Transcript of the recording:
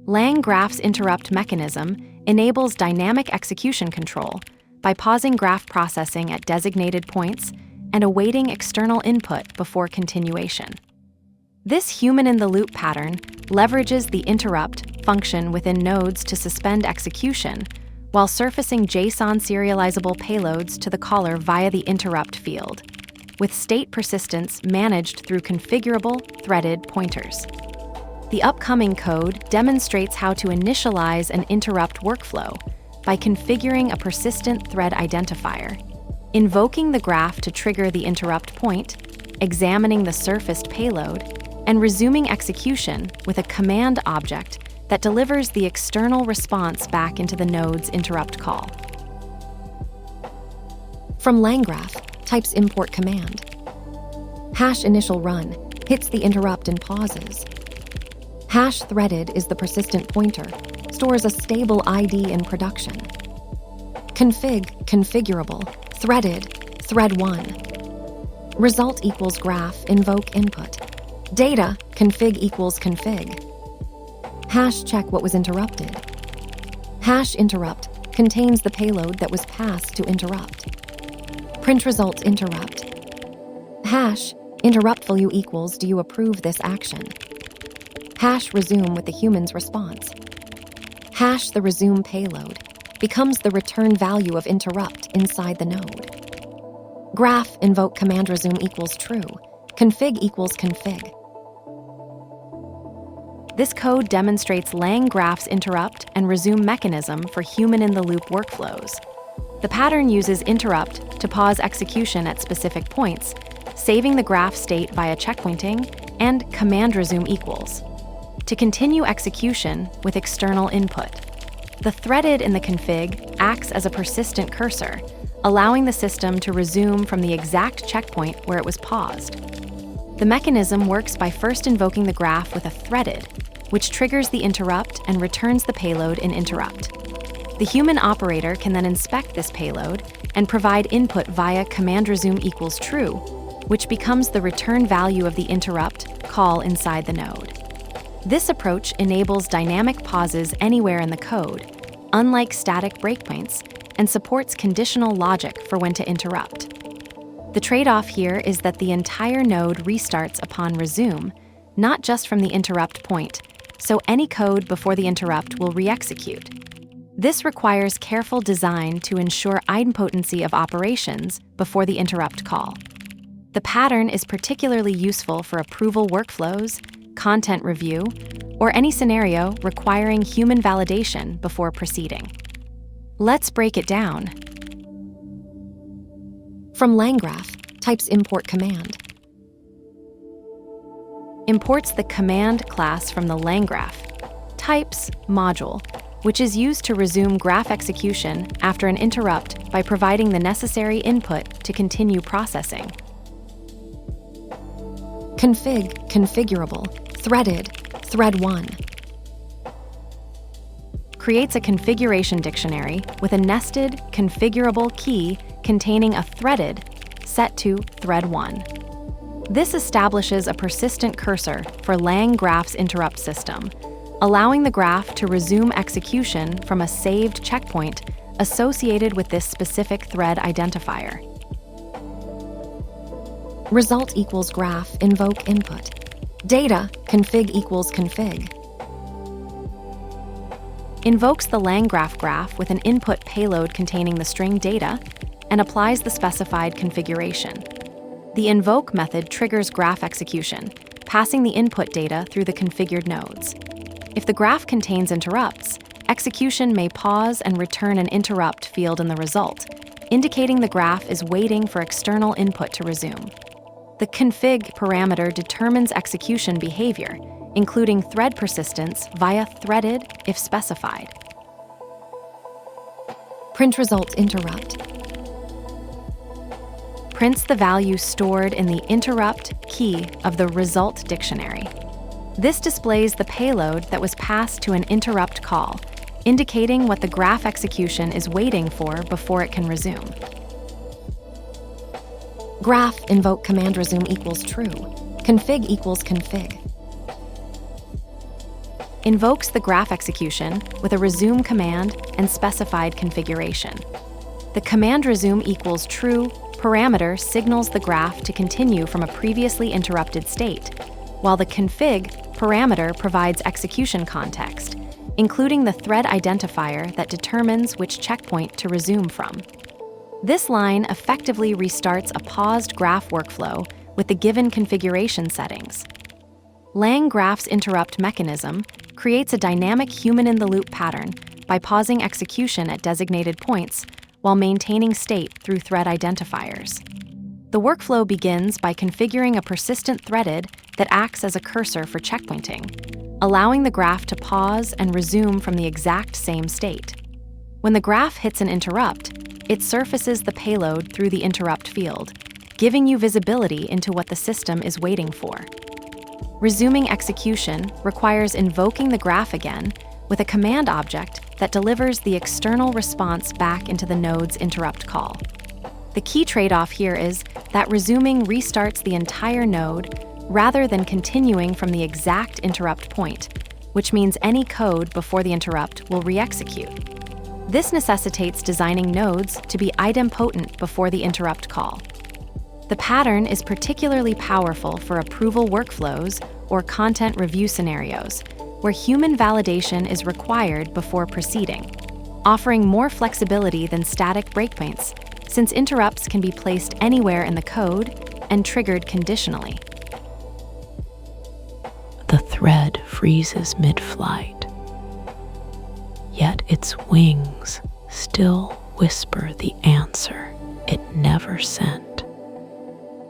LangGraph's interrupt mechanism enables dynamic execution control by pausing graph processing at designated points and awaiting external input before continuation. This human-in-the-loop pattern leverages the interrupt function within nodes to suspend execution while surfacing JSON serializable payloads to the caller via the interrupt field, with state persistence managed through configurable, threaded pointers. The upcoming code demonstrates how to initialize an interrupt workflow by configuring a persistent thread identifier, invoking the graph to trigger the interrupt point, examining the surfaced payload, and resuming execution with a command object that delivers the external response back into the node's interrupt call. From LangGraph, types import command. #initial run hits the interrupt and pauses. #threaded is the persistent pointer, stores a stable ID in production. Configurable, threaded, thread1. Result equals graph, invoke input. Data, config equals config. #check what was interrupted. #interrupt contains the payload that was passed to interrupt. Print result interrupt. #interrupt value equals do you approve this action. #resume with the human's response. #the resume payload becomes the return value of interrupt inside the node. Graph invoke command resume equals true. Config equals config. This code demonstrates LangGraph's interrupt and resume mechanism for human-in-the-loop workflows. The pattern uses interrupt to pause execution at specific points, saving the graph state via checkpointing, and command resume equals to continue execution with external input. The threaded in the config acts as a persistent cursor, allowing the system to resume from the exact checkpoint where it was paused. The mechanism works by first invoking the graph with a threaded, which triggers the interrupt and returns the payload in interrupt. The human operator can then inspect this payload and provide input via command resume equals true, which becomes the return value of the interrupt call inside the node. This approach enables dynamic pauses anywhere in the code, unlike static breakpoints, and supports conditional logic for when to interrupt. The trade-off here is that the entire node restarts upon resume, not just from the interrupt point, so any code before the interrupt will re-execute. This requires careful design to ensure idempotency of operations before the interrupt call. The pattern is particularly useful for approval workflows, content review, or any scenario requiring human validation before proceeding. Let's break it down. From LangGraph, types import command. Imports the command class from the LangGraph types module, which is used to resume graph execution after an interrupt by providing the necessary input to continue processing. Configurable, threaded, thread1. Creates a configuration dictionary with a nested, configurable key containing a threaded set to thread1. This establishes a persistent cursor for LangGraph's interrupt system, allowing the graph to resume execution from a saved checkpoint associated with this specific thread identifier. Result equals graph, invoke input. Data, config equals config. Invokes the LangGraph graph with an input payload containing the string data and applies the specified configuration. The invoke method triggers graph execution, passing the input data through the configured nodes. If the graph contains interrupts, execution may pause and return an interrupt field in the result, indicating the graph is waiting for external input to resume. The config parameter determines execution behavior, including thread persistence via threaded if specified. Print result interrupt. Prints the value stored in the interrupt key of the result dictionary. This displays the payload that was passed to an interrupt call, indicating what the graph execution is waiting for before it can resume. Graph invoke command resume equals true. Config equals config. invokes the graph execution with a resume command and specified configuration. The command resume equals true parameter signals the graph to continue from a previously interrupted state, while the config parameter provides execution context, including the thread identifier that determines which checkpoint to resume from. This line effectively restarts a paused graph workflow with the given configuration settings. LangGraph's interrupt mechanism creates a dynamic human-in-the-loop pattern by pausing execution at designated points while maintaining state through thread identifiers. The workflow begins by configuring a persistent threaded that acts as a cursor for checkpointing, allowing the graph to pause and resume from the exact same state. When the graph hits an interrupt, it surfaces the payload through the interrupt field, giving you visibility into what the system is waiting for. Resuming execution requires invoking the graph again with a command object that delivers the external response back into the node's interrupt call. The key trade-off here is that resuming restarts the entire node rather than continuing from the exact interrupt point, which means any code before the interrupt will re-execute. This necessitates designing nodes to be idempotent before the interrupt call. The pattern is particularly powerful for approval workflows or content review scenarios, where human validation is required before proceeding, offering more flexibility than static breakpoints, since interrupts can be placed anywhere in the code and triggered conditionally. The thread freezes mid-flight, yet its wings still whisper the answer it never sent.